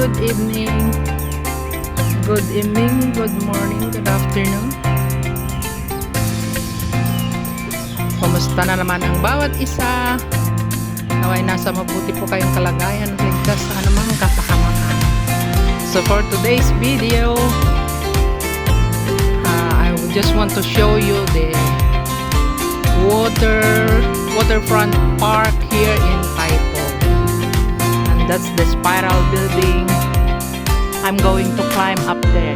good evening, good morning, good afternoon. Kumusta na naman ang bawat isa? Naway nasa mabuti po kayong kalagayan, ligtas sa anumang kapahamakan. So for today's video, I just want to show you the waterfront park here in Taipo. And that's the spiral building. I'm going to climb up there.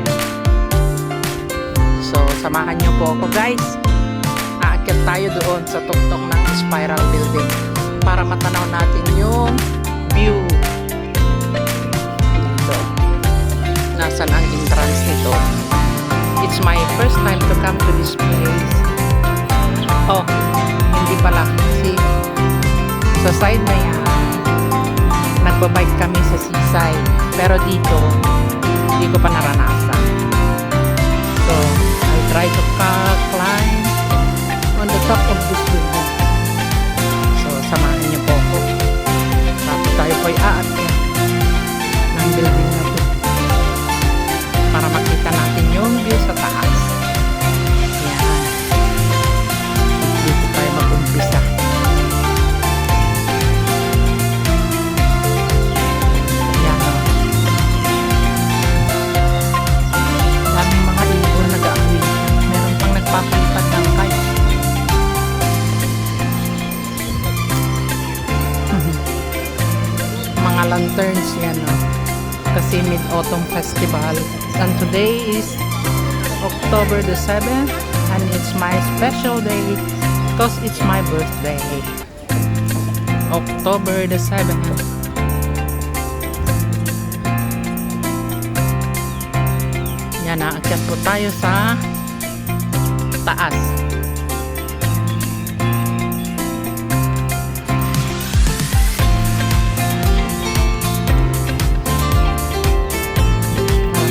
So samahan niyo po ako, guys. Aakyat tayo doon sa tuktok ng spiral building para matanaw natin yung view. Dito. Nasaan ang entrance nito? It's my first time to come to this place. Oh, hindi pala. See, sa side na yan, nagbabike kami sa seaside. Pero dito, hindi ko pa naranasan. So, I'll try to climb on the top of this building. So, samahan niyo po ako. Tapos tayo po'y aakyat ng building na to para makita natin yung view sa taas. Yan. Dito tayo mag-umpisa. Yan o. Daming mga ibon nag-aawi. Meron pang nagpapalipad ng kite. Mga lanterns yan o. Kasi Mid-Autumn Festival. And today is October the 7th and it's my special day because it's my birthday. October the 7th. Yan na, akyat po tayo sa taas.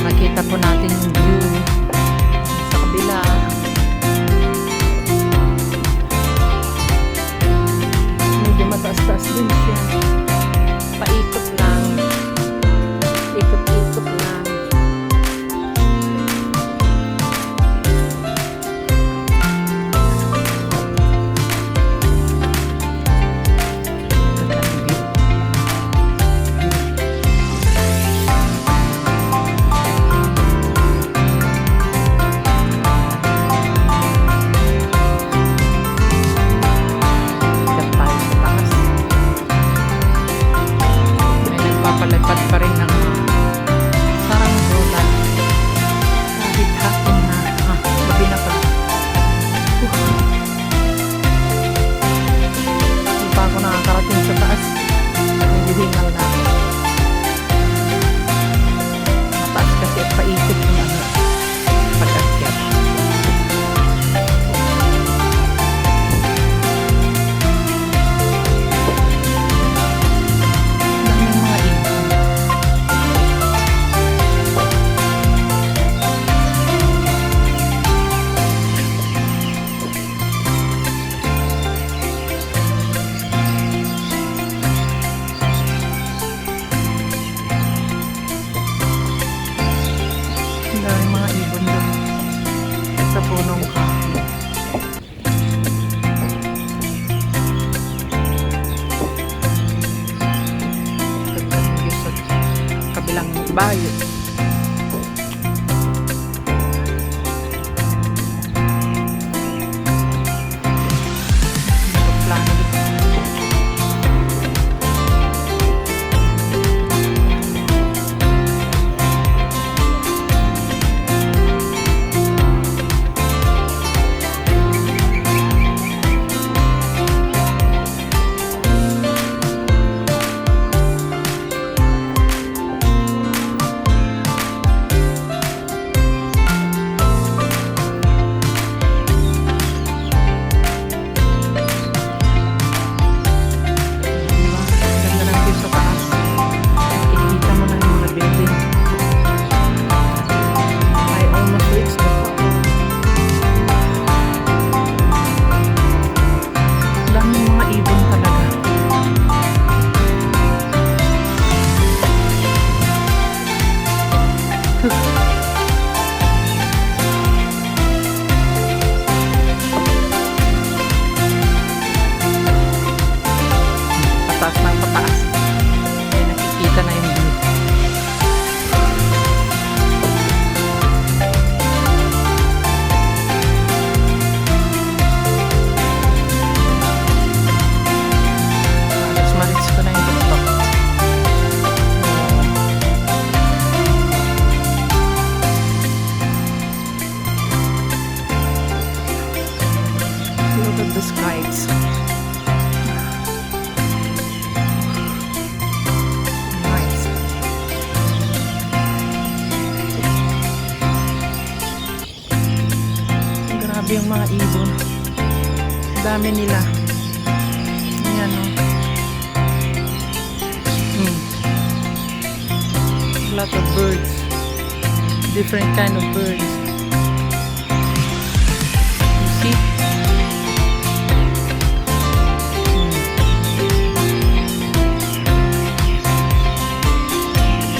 Nakita po natin yung view sa kabila. Medyo mataas-taas din siya. Paikot lang. Ikot-ikot lang. Palipad pa rin ng saranggola. Kahit hapon na. Gabi na pala. Hindi pa ako nakakarating sa taas. Naghihingal na ako. Mataas kasi at paikot yung pag-akyat. Daming mga ibon doon sa punong kahoy. Sa kabilang bayo. Grabe yung mga ibon. Dami nila. Ayan o. Lot of birds. Different kind of birds. You see?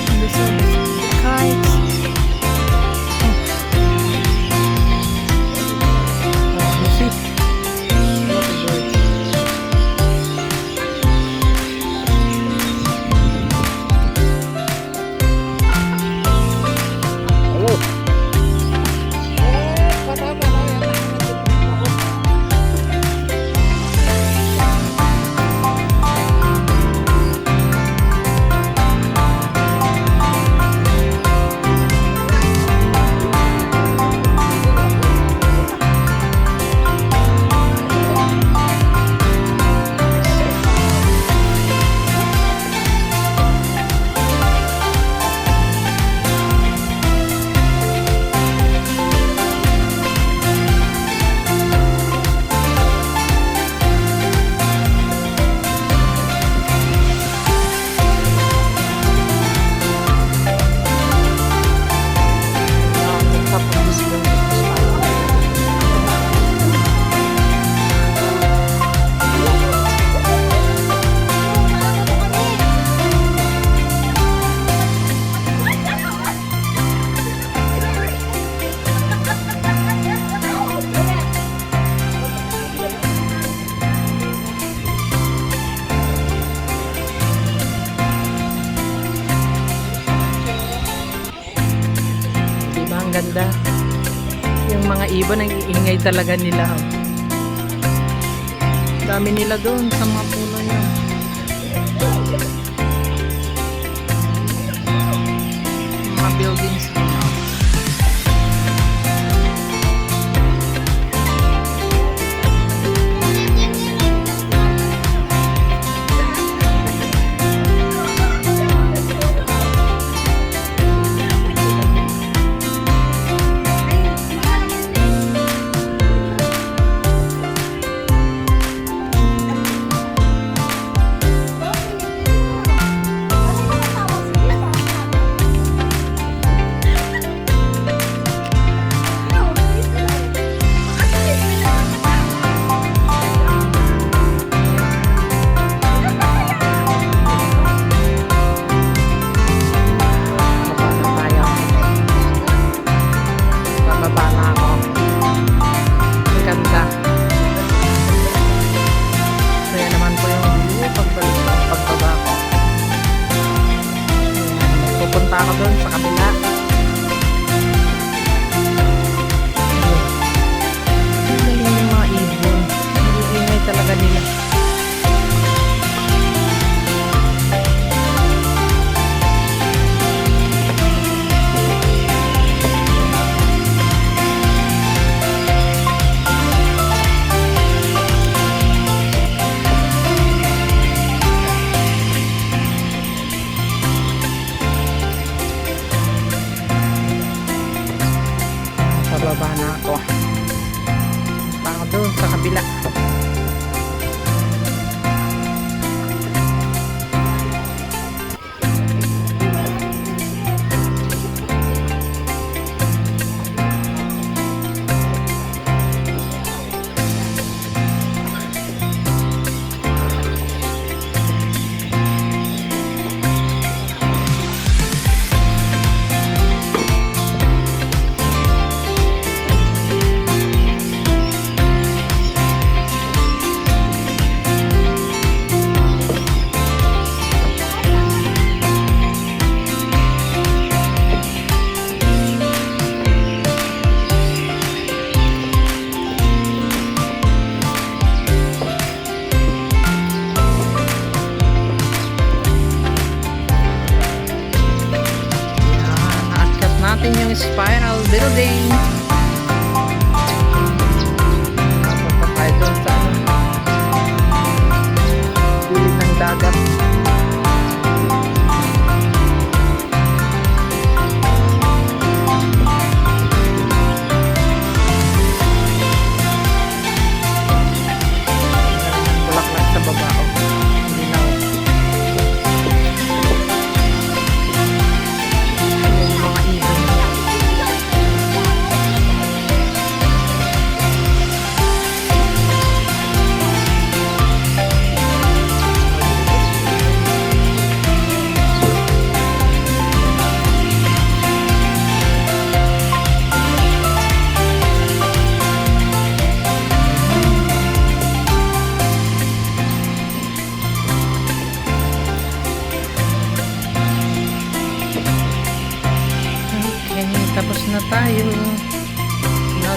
And this one is the kites. Oh, you see? Lot of birds. Diba ang ganda? Yung mga ibon ang iingay talaga nila. Dami nila doon sa mga puno niya. Mga buildings nila. Pupunta ako doon sa kabila. Ang galing yung mga ibon. Ingay talaga nila. Pababa na ako. Punta ako doon sa kabila.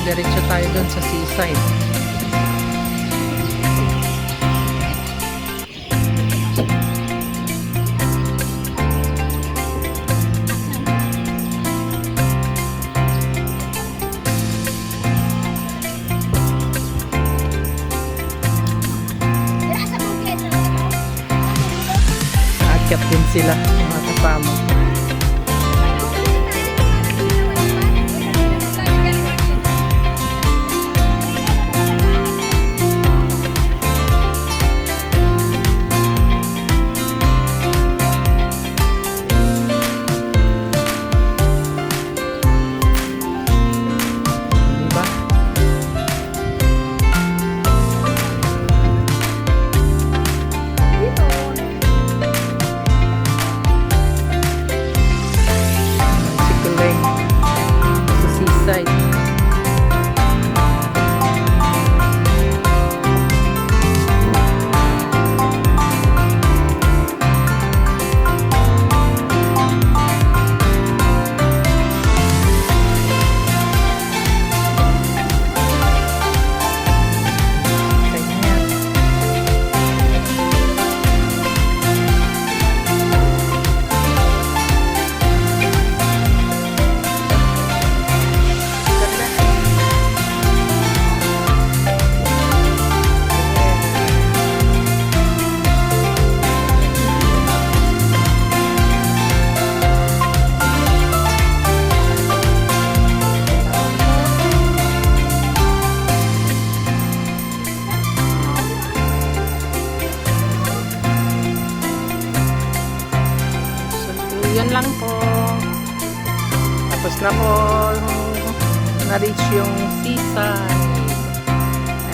diretso tayo dun sa seaside. Aakyat din sila, mga kasama. Diba? Bicycle lane sa seaside. Ganyan. So, yun lang po. Tapos na po na-reach yung seaside.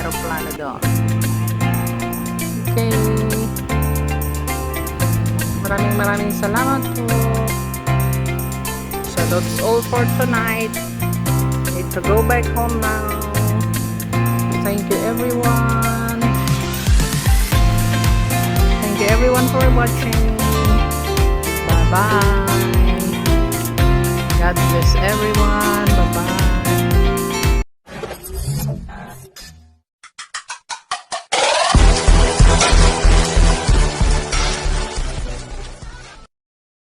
Aeroplano doon. Okay. Maraming salamat po. So that's all for tonight. Need to go back home now. Thank you everyone. Thank you everyone for watching. Bye-bye. God bless everyone. Bye-bye.